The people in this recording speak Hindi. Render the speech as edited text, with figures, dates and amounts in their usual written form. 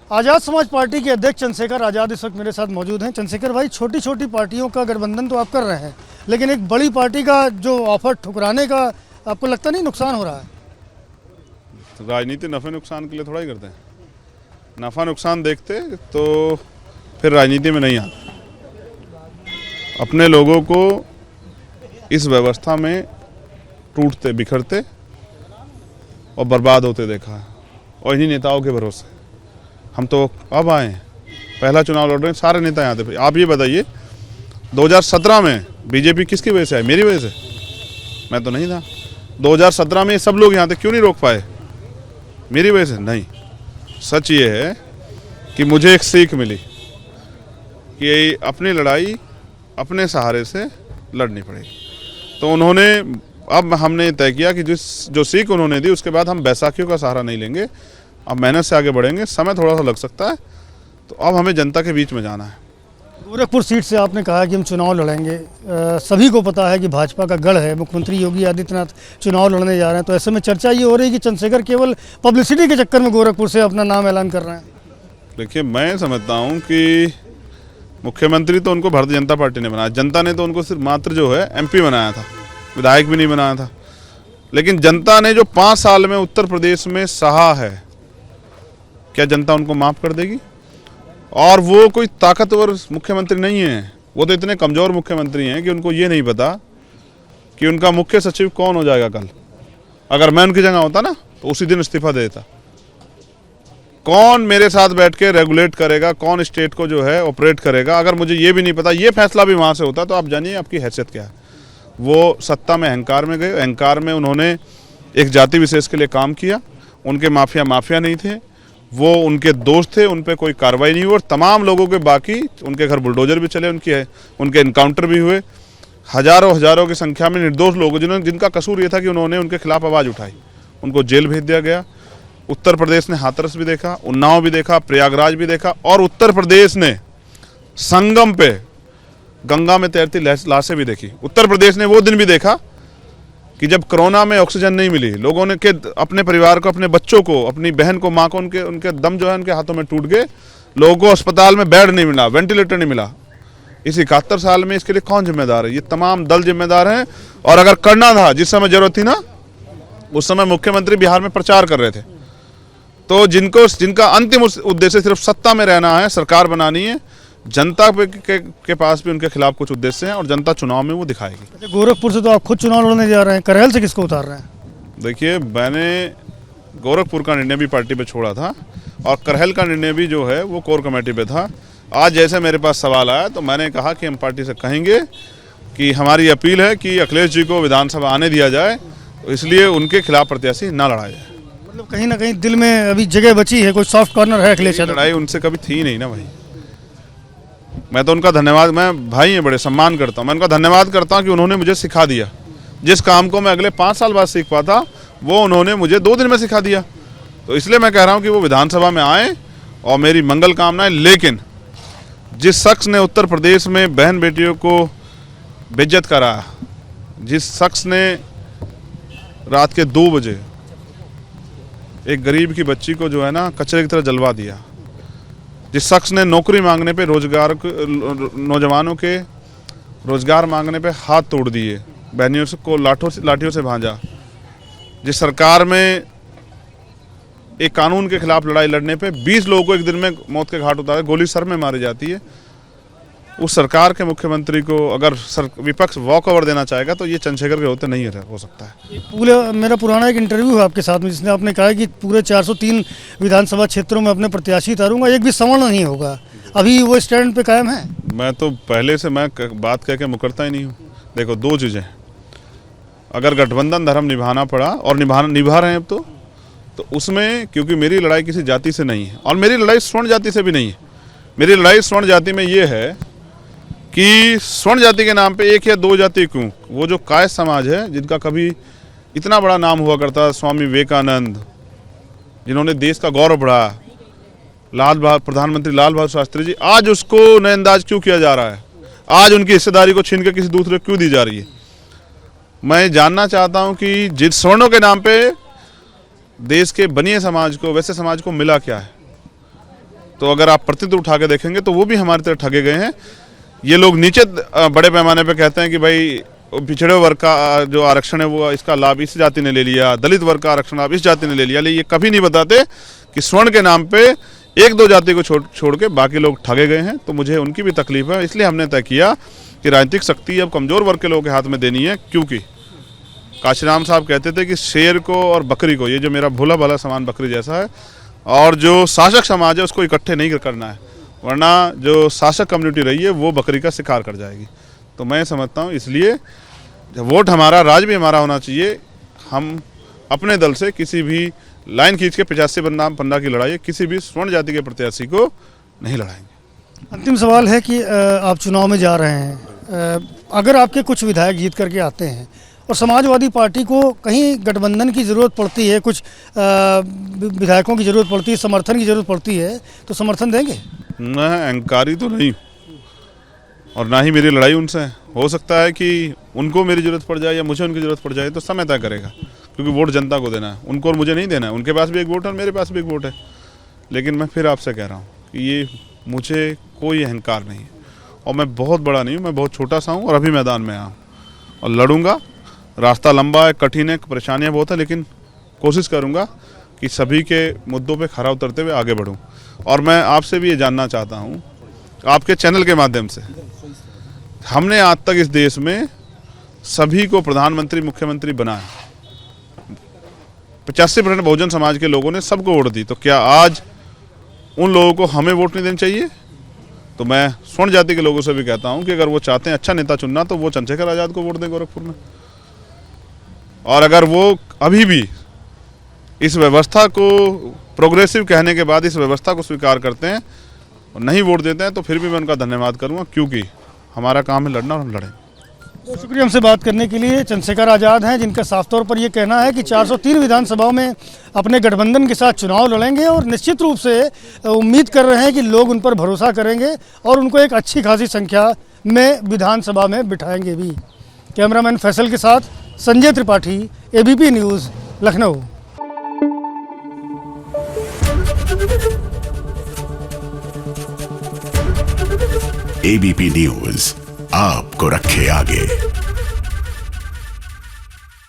आज़ाद समाज पार्टी के अध्यक्ष चंद्रशेखर आज़ाद इस वक्त मेरे साथ मौजूद हैं। चंद्रशेखर भाई, छोटी छोटी पार्टियों का गठबंधन तो आप कर रहे हैं, लेकिन एक बड़ी पार्टी का जो ऑफर ठुकराने का आपको लगता नहीं नुकसान हो रहा है? तो राजनीति नफ़े नुकसान के लिए थोड़ा ही करते हैं। नफ़ा नुकसान देखते तो फिर राजनीति में नहीं आते। अपने लोगों को इस व्यवस्था में टूटते बिखरते और बर्बाद होते देखा है, और इन्हीं नेताओं के भरोसे हम तो अब आए हैं। पहला चुनाव लड़ रहे हैं, सारे नेता यहाँ थे। आप ये बताइए 2017 में बीजेपी किसकी वजह से आई? मेरी वजह से? मैं तो नहीं था। 2017 में सब लोग यहाँ थे, क्यों नहीं रोक पाए? मेरी वजह से नहीं। सच ये है कि मुझे एक सीख मिली कि अपनी लड़ाई अपने सहारे से लड़नी पड़ेगी। तो उन्होंने, अब हमने तय किया कि जो सीख उन्होंने दी उसके बाद हम बैसाखियों का सहारा नहीं लेंगे, अब मेहनत से आगे बढ़ेंगे। समय थोड़ा सा लग सकता है, तो अब हमें जनता के बीच में जाना है। गोरखपुर सीट से आपने कहा कि हम चुनाव लड़ेंगे। सभी को पता है कि भाजपा का गढ़ है, मुख्यमंत्री योगी आदित्यनाथ चुनाव लड़ने जा रहे हैं। तो ऐसे में चर्चा ये हो रही है कि चंद्रशेखर केवल पब्लिसिटी के चक्कर में गोरखपुर से अपना नाम ऐलान कर रहे हैं। देखिए, मैं समझता हूँ कि मुख्यमंत्री तो उनको भारतीय जनता पार्टी ने बनाया, जनता ने तो उनको सिर्फ मात्र जो है एमपी बनाया था, विधायक भी नहीं बनाया था। लेकिन जनता ने जो 5 साल में उत्तर प्रदेश में सहा है, क्या जनता उनको माफ कर देगी? और वो कोई ताकतवर मुख्यमंत्री नहीं है, वो तो इतने कमजोर मुख्यमंत्री हैं कि उनको ये नहीं पता कि उनका मुख्य सचिव कौन हो जाएगा कल। अगर मैं उनकी जगह होता ना तो उसी दिन इस्तीफा दे देता। कौन मेरे साथ बैठ के रेगुलेट करेगा, कौन स्टेट को जो है ऑपरेट करेगा, अगर मुझे ये भी नहीं पता, ये फैसला भी वहाँ से होता, तो आप जानिए आपकी हैसियत क्या है। वो सत्ता में अहंकार में गए, अहंकार में उन्होंने एक जाति विशेष के लिए काम किया। उनके माफिया नहीं थे, वो उनके दोस्त थे, उन पर कोई कार्रवाई नहीं हुई, और तमाम लोगों के बाकी उनके घर बुलडोजर भी चले, उनके इनकाउंटर भी हुए। हजारों की संख्या में निर्दोष लोग जिनका कसूर ये था कि उन्होंने उनके खिलाफ आवाज़ उठाई, उनको जेल भेज दिया गया। उत्तर प्रदेश ने हाथरस भी देखा, उन्नाव भी देखा, प्रयागराज भी देखा, और उत्तर प्रदेश ने संगम पे गंगा में तैरती लाशें भी देखी। उत्तर प्रदेश ने वो दिन भी देखा कि जब कोरोना में ऑक्सीजन नहीं मिली, लोगों ने के अपने परिवार को, अपने बच्चों को, अपनी बहन को, माँ को, उनके दम जो है उनके हाथों में टूट गए। लोगों को अस्पताल में बेड नहीं मिला, वेंटिलेटर नहीं मिला। इस 71 साल में इसके लिए कौन जिम्मेदार है? ये तमाम दल जिम्मेदार हैं। और अगर करना था, जिस समय जरूरत थी ना, उस समय मुख्यमंत्री बिहार में प्रचार कर रहे थे। तो जिनका अंतिम उद्देश्य सिर्फ सत्ता में रहना है, सरकार बनानी है, जनता के पास भी उनके खिलाफ कुछ उद्देश्य हैं, और जनता चुनाव में वो दिखाएगी। गोरखपुर से तो आप खुद चुनाव लड़ने जा रहे हैं, करहल से किसको उतार रहे हैं? देखिए, मैंने गोरखपुर का निर्णय भी पार्टी पे छोड़ा था, और करहल का निर्णय भी जो है वो कोर कमेटी पे था। आज जैसे मेरे पास सवाल आया तो मैंने कहा कि हम पार्टी से कहेंगे कि हमारी अपील है कि अखिलेश जी को विधानसभा आने दिया जाए, तो इसलिए उनके खिलाफ प्रत्याशी ना लड़ाया जाए। मतलब कहीं ना कहीं दिल में अभी जगह बची है, कोई सॉफ्ट कॉर्नर है अखिलेश यादव? लड़ाई उनसे कभी थी नहीं ना भाई। मैं तो उनका धन्यवाद, मैं भाई हैं, बड़े सम्मान करता हूँ, मैं उनका धन्यवाद करता हूँ कि उन्होंने मुझे सिखा दिया। जिस काम को मैं अगले 5 साल बाद सीख पाता, वो उन्होंने मुझे 2 दिन में सिखा दिया। तो इसलिए मैं कह रहा हूँ कि वो विधानसभा में आए, और मेरी मंगल कामनाएं। लेकिन जिस शख्स ने उत्तर प्रदेश में बहन बेटियों को बेइज्जत कराया, जिस शख्स ने रात के 2 बजे एक गरीब की बच्ची को जो है ना कचरे की तरह जलवा दिया, जिस शख्स ने नौकरी मांगने पे नौजवानों के रोजगार मांगने पे हाथ तोड़ दिए, बहनियों को लाठियों से भांजा, जिस सरकार में एक कानून के खिलाफ लड़ाई लड़ने पे 20 लोगों को एक दिन में मौत के घाट उतारे, गोली सर में मारी जाती है, उस सरकार के मुख्यमंत्री को अगर विपक्ष वॉक ओवर देना चाहेगा तो ये चंद्रशेखर के होते नहीं हो सकता है। मेरा पुराना एक इंटरव्यू है आपके साथ में, जिसने आपने कहा कि पूरे 403 विधानसभा क्षेत्रों में अपने प्रत्याशी उतारूंगा, एक भी सवर्ण नहीं होगा। अभी वो स्टैंड पे कायम है? मैं तो पहले से मैं बात कह के मुकरता ही नहीं हूँ। देखो, 2 चीज़ें, अगर गठबंधन धर्म निभाना पड़ा, और निभा रहे हैं अब तो उसमें, क्योंकि मेरी लड़ाई किसी जाति से नहीं है, और मेरी लड़ाई स्वर्ण जाति से भी नहीं है। मेरी लड़ाई स्वर्ण जाति में ये है कि स्वर्ण जाति के नाम पे 1 या 2 जाति क्यों, वो जो कायस्थ समाज है, जिनका कभी इतना बड़ा नाम हुआ करता, स्वामी विवेकानंद, जिन्होंने देश का गौरव बढ़ाया, प्रधानमंत्री लाल बहादुर शास्त्री जी, आज उसको नजरअंदाज क्यों किया जा रहा है? आज उनकी हिस्सेदारी को छीन के किसी दूसरे को क्यों दी जा रही है? मैं जानना चाहता हूं कि जिन स्वर्णों के नाम पे देश के बनिए समाज को, वैसे समाज को मिला क्या है? तो अगर आप प्रतिनिधि उठा के देखेंगे तो वो भी हमारी तरह ठगे गए हैं। ये लोग नीचे बड़े पैमाने पे कहते हैं कि भाई पिछड़े वर्ग का जो आरक्षण है वो इसका लाभ इस जाति ने ले लिया, दलित वर्ग का आरक्षण लाभ इस जाति ने ले लिया, लेकिन ये कभी नहीं बताते कि स्वर्ण के नाम पे एक दो जाति को छोड़ के बाकी लोग ठगे गए हैं। तो मुझे उनकी भी तकलीफ है, इसलिए हमने तय किया कि राजनीतिक शक्ति अब कमजोर वर्ग के लोगों के हाथ में देनी है। क्योंकि काशीराम साहब कहते थे कि शेर को और बकरी को, ये जो मेरा भोला भाला सामान बकरी जैसा है, और जो शासक समाज है उसको इकट्ठे नहीं करना है, वरना जो शासक कम्युनिटी रही है वो बकरी का शिकार कर जाएगी। तो मैं समझता हूँ इसलिए वोट हमारा, राज भी हमारा होना चाहिए। हम अपने दल से किसी भी लाइन खींच के 85 बनाम 15 की लड़ाई किसी भी स्वर्ण जाति के प्रत्याशी को नहीं लड़ाएंगे। अंतिम सवाल है कि आप चुनाव में जा रहे हैं, अगर आपके कुछ विधायक जीत करके आते हैं और समाजवादी पार्टी को कहीं गठबंधन की ज़रूरत पड़ती है, कुछ विधायकों की ज़रूरत पड़ती है, समर्थन की ज़रूरत पड़ती है, तो समर्थन देंगे? मैं अहंकारी तो नहीं और ना ही मेरी लड़ाई उनसे है। हो सकता है कि उनको मेरी ज़रूरत पड़ जाए या मुझे उनकी ज़रूरत पड़ जाए, तो समय तय करेगा, क्योंकि वोट जनता को देना है, उनको और मुझे नहीं देना है। उनके पास भी एक वोट है और मेरे पास भी एक वोट है। लेकिन मैं फिर आपसे कह रहा हूँ कि ये मुझे कोई अहंकार नहीं है और मैं बहुत बड़ा नहीं हूँ, मैं बहुत छोटा सा हूँ और अभी मैदान में आया हूँ और लड़ूंगा। रास्ता लंबा है, कठिन है, परेशानियाँ बहुत है, लेकिन कोशिश करूँगा कि सभी के मुद्दों पे खरा उतरते हुए आगे बढ़ूँ। और मैं आपसे भी ये जानना चाहता हूँ, आपके चैनल के माध्यम से, हमने आज तक इस देश में सभी को प्रधानमंत्री मुख्यमंत्री बनाया, 85% बहुजन समाज के लोगों ने सबको वोट दी, तो क्या आज उन लोगों को हमें वोट नहीं देना चाहिए? तो मैं स्वर्ण जाति के लोगों से भी कहता हूं कि अगर वो चाहते हैं अच्छा नेता चुनना तो वो चंद्रशेखर आजाद को वोट दें गोरखपुर में। और अगर वो अभी भी इस व्यवस्था को प्रोग्रेसिव कहने के बाद इस व्यवस्था को स्वीकार करते हैं और नहीं वोट देते हैं, तो फिर भी मैं उनका धन्यवाद करूंगा, क्योंकि हमारा काम है लड़ना और हम लड़ें। तो शुक्रिया हमसे बात करने के लिए। चंद्रशेखर आज़ाद हैं, जिनका साफ तौर पर ये कहना है कि 403 विधानसभाओं में अपने गठबंधन के साथ चुनाव लड़ेंगे और निश्चित रूप से उम्मीद कर रहे हैं कि लोग उन पर भरोसा करेंगे और उनको एक अच्छी खासी संख्या में विधानसभा में बिठाएंगे भी। कैमरामैन फैसल के साथ Sanjay Tripathi, ABP news, Lucknow. ABP news आपको रखे आगे।